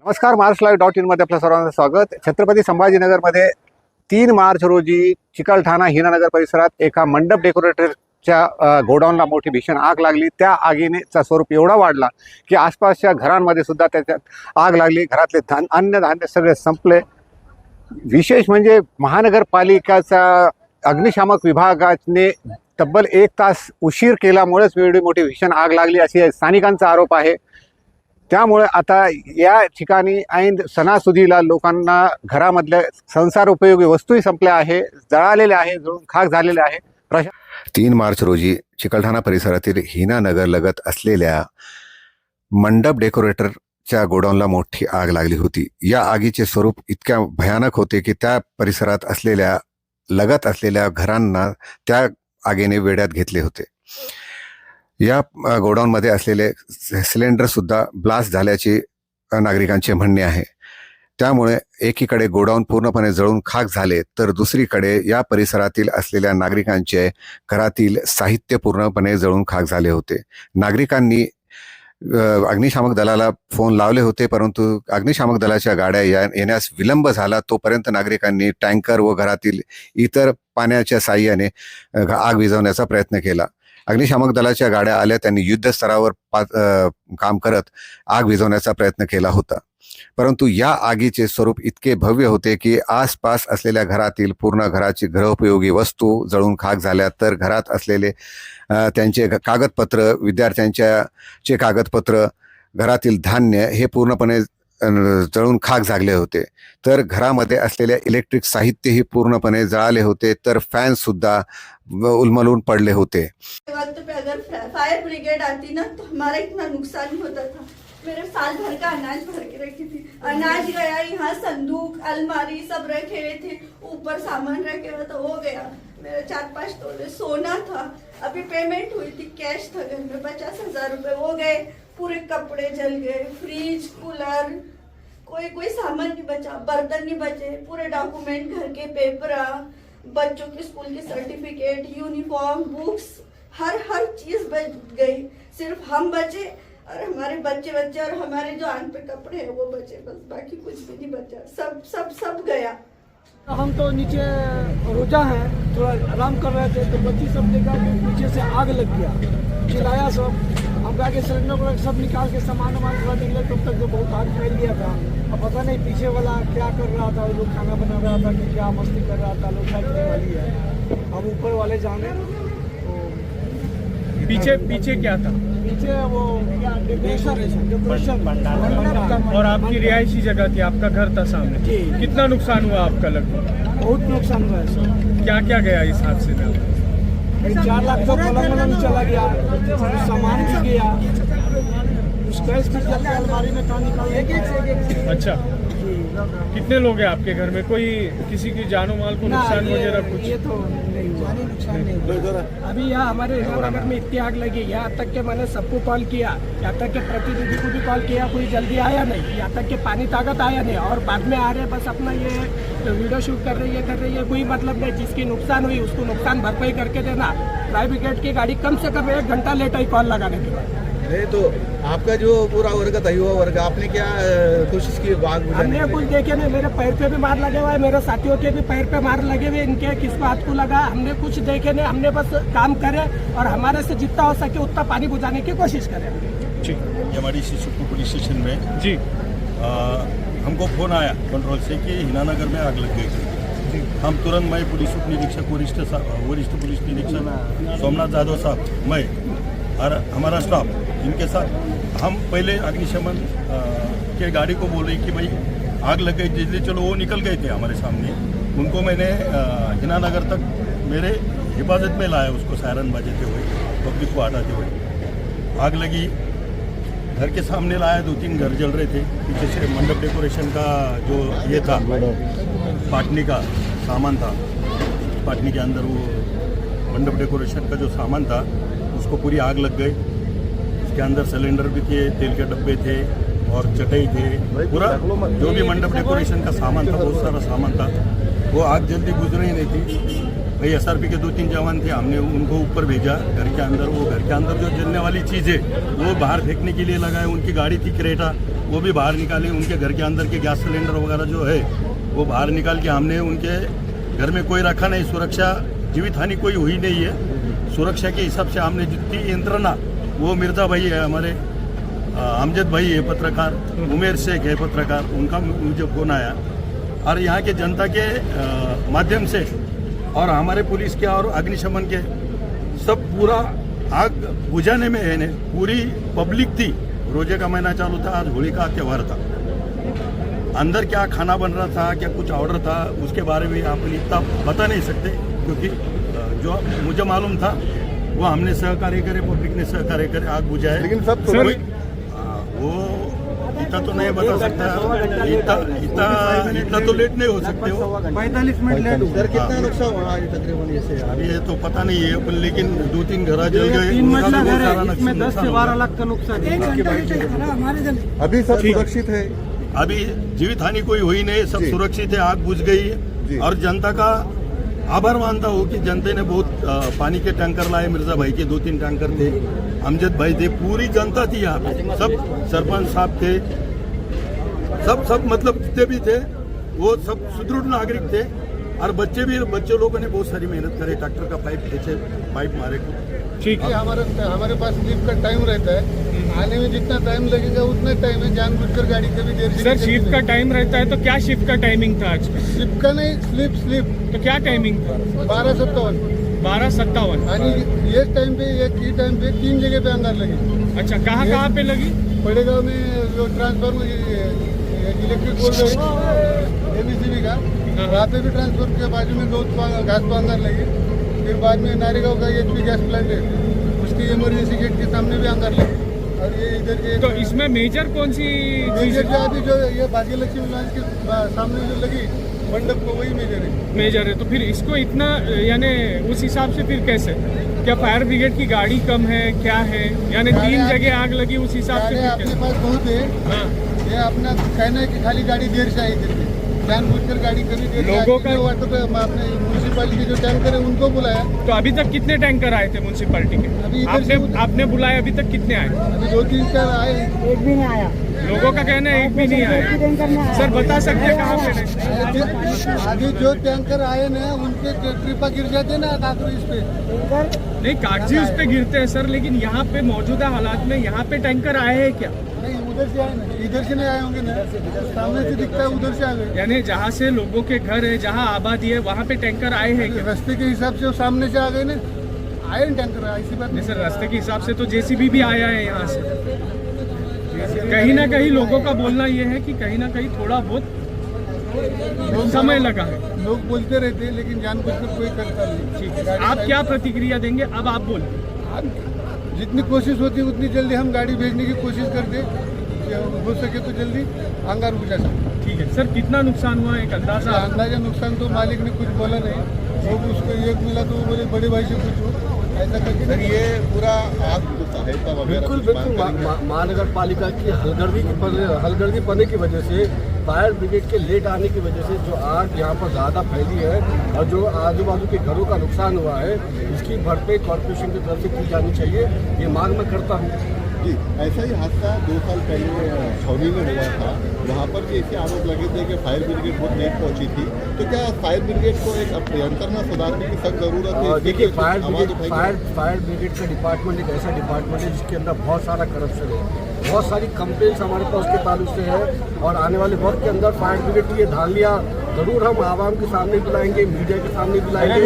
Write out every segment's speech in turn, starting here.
नमस्कार, महाराष्ट्रलाईव्ह.in मध्ये आपल्या सर्वांचं स्वागत. छत्रपती संभाजीनगरमध्ये 3 मार्च रोजी चिकलठाणा हिनानगर परिसरात एका मंडप डेकोरेटरच्या गोडाऊनला मोठी भीषण आग लागली. त्या आगीचा स्वरूप एवढा वाढला की आसपासच्या घरांमध्ये सुद्धा त्याच्यात आग लागली. घरातले अन्नधान्य सगळे संपले. विशेष म्हणजे महानगरपालिकाचा अग्निशामक विभागाने तब्बल 1 तास उशीर केल्यामुळेच एवढी मोठी भीषण आग लागली अशी स्थानिकांचा आरोप आहे. त्यामुळे आता या ठिकाणी ऐन सणासुदीला लोकांना घरामधल्या संसार उपयोगी वस्तूही संपल्या आहे, जळालेल्या आहे, जळून खाक झालेल्या आहे. 3 मार्च रोजी चिकलठाणा परिसरातील हिनानगर लगत असलेल्या मंडप डेकोरेटरच्या गोडाऊनला मोठी आग लागली होती. या आगीचे स्वरूप इतक्या भयानक होते की त्या परिसरात असलेल्या लगत असलेल्या घरांना त्या आगीने वेढ्यात घेतले होते. या गोडाऊनमध्ये असलेले सिलेंडरसुद्धा ब्लास्ट झाल्याचे नागरिकांचे म्हणणे आहे. त्यामुळे एकीकडे गोडाऊन पूर्णपणे जळून खाक झाले, तर दुसरीकडे या परिसरातील असलेल्या नागरिकांचे घरातील साहित्य पूर्णपणे जळून खाक झाले होते. नागरिकांनी अग्निशामक दलाला फोन लावले होते, परंतु अग्निशामक दलाच्या गाड्या येण्यास विलंब झाला. तोपर्यंत नागरिकांनी टँकर व घरातील इतर पाण्याच्या साह्याने आग विझवण्याचा प्रयत्न केला. अग्निशामक दलाच्या गाड्या आल्या, त्यांनी युद्धस्तरावर काम करत आग विझवण्याचा प्रयत्न केला होता. परंतु या आगीचे स्वरूप इतके भव्य होते की आसपास असलेल्या घरातील पूर्ण घराची गृहोपयोगी वस्तू जळून खाक झाल्या, तर घरात असलेले त्यांचे कागदपत्र, विद्यार्थ्यांचे कागदपत्र, घरातील धान्य हे पूर्णपणे जळून खाक झाले होते. तर घरामध्ये असलेल्या इलेक्ट्रिक साहित्यही पूर्णपणे जळाले होते, तर फॅन सुद्धा उलमलून पडले होते. वक्त पे अगर फायर ब्रिगेड आती ना तो हमारा इतना नुकसान होता था. मेरे साल भर का अनाज भर के रखी थी. अनाज गया, यहाँ संदूक अलमारी सब रखे हुए थे, ऊपर सामान रखे हुए तो हो गया. मेरा 4-5 तोले सोना था. अभी पेमेंट हुई थी, कैश था घर में 50,000 रुपए, वो गए. पूरे कपड़े जल गए, फ्रिज, कूलर, कोई सामान नहीं बचा, बर्तन नहीं बचे, पूरे डॉक्यूमेंट, घर के पेपर, बच्चों के स्कूल के सर्टिफिकेट, यूनिफॉर्म, बुक्स, हर चीज बच गई. सिर्फ हम बचे और हमारे बच्चे और हमारे जो आन पे कपड़े हैं वो बचे, बस बाकी कुछ भी नहीं बचा. सब गया. हम तो नीचे रोजा हैं, थोड़ा आराम कर रहे थे तो बच्ची सब देखा कि पीछे से आग लग गया. चिल्लाया सब. हम कहा कि सिलेंडर को सब निकाल के सामान थोड़ा निकले, तब तक तो बहुत आग फैल गया था. अब पता नहीं पीछे वाला क्या कर रहा था, लोग खाना बना रहा था कि क्या मस्ती कर रहा था, लोग खाने वाली है. अब ऊपर वाले जाने. पीछे क्या था? पीछे वो डेकोरेशन और आपकी रिहायशी जगह थी, आपका घर था सामने. जी. कितना नुकसान हुआ आपका लगभग? बहुत नुकसान हुआ है सर. क्या क्या गया इस हादसे में? 4 लाख तो पलंग चला गया, सामान भी गया, उस गैस भी जल के अलमारी में था निकाल. अच्छा, कितने लोग हैं आपके घर में? कोई किसी की जानो माल को नुकसान वगैरह कुछ? ये तो नहीं हुआ. अभी यहाँ हमारे हिनानगर में इतनी आग लगी, यहाँ तक के मैंने सबको कॉल किया, यहाँ तक के प्रतिनिधि को भी कॉल किया, कोई जल्दी आया नहीं. यहाँ तक के पानी ताकत आया नहीं, और बाद में आ रहे बस अपना ये वीडियो शूट कर रही है. कोई मतलब नहीं. जिसकी नुकसान हुई उसको नुकसान भरपाई करके देना. फायर ब्रिगेड की गाड़ी कम से कम 1 घंटा लेट आई कॉल लगाने के बाद. नहीं तो आपका जो पूरा वर्ग था, युवा वर्ग, आपने क्या कोशिश की आग बुझाने हमने कुछ देखे नहीं. मेरे पैर पे भी मार लगे हुआ है, मेरे साथियों के भी पैर पे मार लगे हुए. इनके किसको हाथ को लगा, हमने कुछ देखे नहीं. हमने बस काम करे और हमारे से जितना हो सके उतना पानी बुझाने की कोशिश करें. जी. हमारी सुखपुर पुलिस स्टेशन में जी. हमको फोन आया कंट्रोल से कि हिनानगर में आग लग गई थी. हम तुरंत, मैं पुलिस उप निरीक्षक वरिष्ठ पुलिस निरीक्षक सोमनाथ यादव साहब, मैं और हमारा स्टाफ, इनके साथ हम पहले अग्निशमन के गाड़ी को बोले कि भाई आग लग गई जल्दी चलो. वो निकल गए थे हमारे सामने. उनको मैंने हिनानगर तक मेरे हिफाजत में लाया, उसको सायरन बजाते हुए, पब्लिक को हटाते हुए. आग लगी, घर के सामने लाया, 2-3 घर जल रहे थे. पीछे से मंडप डेकोरेशन का जो ये था, पाटनी का सामान था, पाटनी के अंदर वो मंडप डेकोरेशन का जो सामान था उसको पूरी आग लग गई. उसके अंदर सिलेंडर भी थे, तेल के डब्बे थे और चटाई थे, पूरा जो भी मंडप डेकोरेशन का सामान था, बहुत सारा सामान था. वो आग जल्दी गुजर ही नहीं थी. भाई SRP के 2-3 जवान थे, हमने उनको ऊपर भेजा घर के अंदर. वो घर के अंदर जो जलने वाली चीज़ है वो बाहर फेंकने के लिए लगाए. उनकी गाड़ी थी क्रेटा, वो भी बाहर निकाले। उनके घर के अंदर के गैस सिलेंडर वगैरह जो है वो बाहर निकाल के हमने उनके घर में कोई रखा नहीं। सुरक्षा जीवित हानि कोई हुई नहीं है। सुरक्षा के हिसाब से हमने जितनी यंत्रणा, वो मिर्जा भाई है हमारे, अमजद भाई है पत्रकार, उमेर शेख है पत्रकार, उनका मुझे फोन आया और यहाँ के जनता के माध्यम से और हमारे पुलिस के और अग्निशमन के सब पूरा आग बुझाने में है। पूरी पब्लिक थी। रोजे का महीना चालू था, आज होली का त्यौहार था। अंदर क्या खाना बन रहा था, क्या कुछ ऑर्डर था, उसके बारे में आप इतना बता नहीं सकते, क्योंकि जो मुझे मालूम था वो हमने सहकार्य करे, पब्लिक ने सहकार्य करे, आग बुझाए। लेकिन सब वो इतना तो नहीं बता सकता, इतना तो लेट नहीं हो सकते हो। 45 मिनट लेट हुआ। सर कितना नुकसान हुआ आज तकरीबन? ऐसे अभी ये तो पता नहीं है, लेकिन 2-3 घर जल गए। 3 मंजिला घर है, इसमें 10 से 12 लाख का नुकसान है। अभी सब सुरक्षित है? अभी जीवित हानि कोई हुई नहीं, सब सुरक्षित है। आग बुझ गई है और जनता का आभार मानता हूँ कि जनता ने बहुत पानी के टैंकर लाए। मिर्जा भाई के 2-3 टैंकर थे, अमजद भाई थे, पूरी जनता थी यहाँ पे। सब सरपंच साहब थे, सब मतलब जितने भी थे वो सब सुदृढ़ नागरिक थे। और बच्चे लोगों ने बहुत सारी मेहनत करे, ट्रैक्टर का पाइप खींचे, पाइप मारे को। ठीक है। हमारे पास शिफ्ट का टाइम रहता है, आने में जितना टाइम लगेगा उतना टाइम है। जानबूझकर गाड़ी कभी देर से सर शिफ्ट का टाइम रहता है, तो क्या शिफ्ट का टाइमिंग था आज? शिफ्ट का नहीं, स्लिप तो क्या टाइमिंग था? 12:57 12:57। आणि ये टाइम पे, एक ही टाइम पे 3 जगह पे अंगार लगी। अच्छा, कहाँ पे लगी? पड़ेगांव में जो ट्रांसफार्मर इलेक्ट्रिक बोर्ड है एबीसीबी का, वहाँ पे भी ट्रांसफार्मर के बाजू में 2 घास तो अंगार लगी। फिर बाद में नारेगांव का HP गैस प्लांट है, उसकी इमरजेंसी गेट के सामने भी अंगार लगी। और ये इधर के तो इसमें मेजर कौन सी चीज मेजर अभी जो ये भाग्यलक्ष्मी लॉन्च के सामने जो लगी मंडप को, वही मेजर है। मेजर है? तो फिर इसको इतना, यानी उस हिसाब से फिर कैसे? क्या फायर ब्रिगेड की गाड़ी कम है, क्या है? यानी 3 जगह आग लगी, उस हिसाब से फिर अपने कैसे? पास बहुत है। हाँ। ये अपना कहना है कि खाली गाड़ी देर से आई करके, जानबूझकर गाड़ी कभी देर से लोगों आई। जो ऑटो पे अपने म्यूनसिपालिटी के जो टैंकर है उनको बुलाया। तो अभी तक कितने टैंकर आए थे म्यूनसिपैलिटी अभी के? इधर से आपने बुलाए, अभी तक कितने आए? अभी 2-3-4 आए। एक भी नहीं आया। लोगों का कहना है एक भी नहीं आया। सर बता सकते हैं कहाँ पे नहीं? अभी जो टैंकर आए ना उनके ट्रिपा गिर जाते ना काकरी इस पे। नहीं, कागजी उस पे गिरते हैं सर, लेकिन यहाँ पे मौजूदा हालात में यहाँ पे टैंकर आए हैं क्या? नहीं, उधर से आए ना, इधर से नहीं आए होंगे ना, सामने से दिखता है उधर से आ गए। यानी जहाँ से लोगों के घर है, जहाँ आबादी है, वहाँ पे टैंकर आए हैं क्या? रास्ते के हिसाब से वो सामने से आ गए ना, आए ना टैंकर, ऐसी बात नहीं सर, रास्ते के हिसाब से तो JCB भी आया है यहाँ से। कहीं ना कहीं लोगों का बोलना ये है कि कहीं ना कहीं थोड़ा बहुत समय लगा है। लोग बोलते रहते हैं, लेकिन जानबूझकर कोई करता नहीं। ठीक है, आप क्या प्रतिक्रिया देंगे? अब आप बोलिए। जितनी कोशिश होती है उतनी जल्दी हम गाड़ी भेजने की कोशिश करते, हो सके तो जल्दी अंगार बुझा सकते। ठीक है सर, कितना नुकसान हुआ एक अंदाजा? नुकसान तो मालिक ने कुछ बोला नहीं, वो उसको एक मिला तो वो बोले बड़े भाई से पूछो, ऐसा करके। सर ये पूरा आग सहायता बिल्कुल महानगर पालिका की हलगर्दी पड़ने की वजह से, फायर ब्रिगेड के लेट आने की वजह से जो आग यहाँ पर ज़्यादा फैली है और जो आजू बाजू के घरों का नुकसान हुआ है, इसकी भरपाई कॉर्पोरेशन की तरफ से की जानी चाहिए, ये मांग मैं करता हूँ। जी, ऐसा ही हादसा 2 साल पहले छौनी में हुआ था। वहाँ पर भी ऐसे आरोप लगे थे कि फायर ब्रिगेड बहुत लेट पहुँची थी। तो क्या फायर ब्रिगेड को एक यंत्रणा सुधारने की सख्त जरूरत है? देखिए, फायर ब्रिगेड का डिपार्टमेंट एक ऐसा डिपार्टमेंट है जिसके अंदर बहुत सारा करप्शन है, बहुत सारी कंप्लेंट्स हमारे पास उसके ताल्लुक से है। और आने वाले वक्त के अंदर फायर ब्रिगेड की ये धारलियाँ जरूर हम आवाम के सामने बुलाएंगे, मीडिया के सामने बुलाएंगे,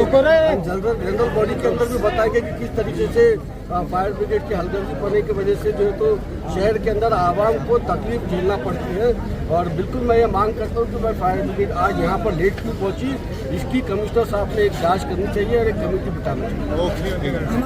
जनरल बॉडी के अंदर भी बताएंगे कि किस तरीके से फायर ब्रिगेड के हलगर्जी पड़ने की वजह से जो है तो शहर के अंदर आवाम को तकलीफ झेलना पड़ती है। और बिल्कुल मैं ये मांग करता हूँ कि भाई फायर ब्रिगेड आज यहाँ पर लेट क्यों पहुँची, इसकी कमिश्नर साहब ने एक जांच करनी चाहिए और एक कमेटी बिठानी चाहिए। ओके।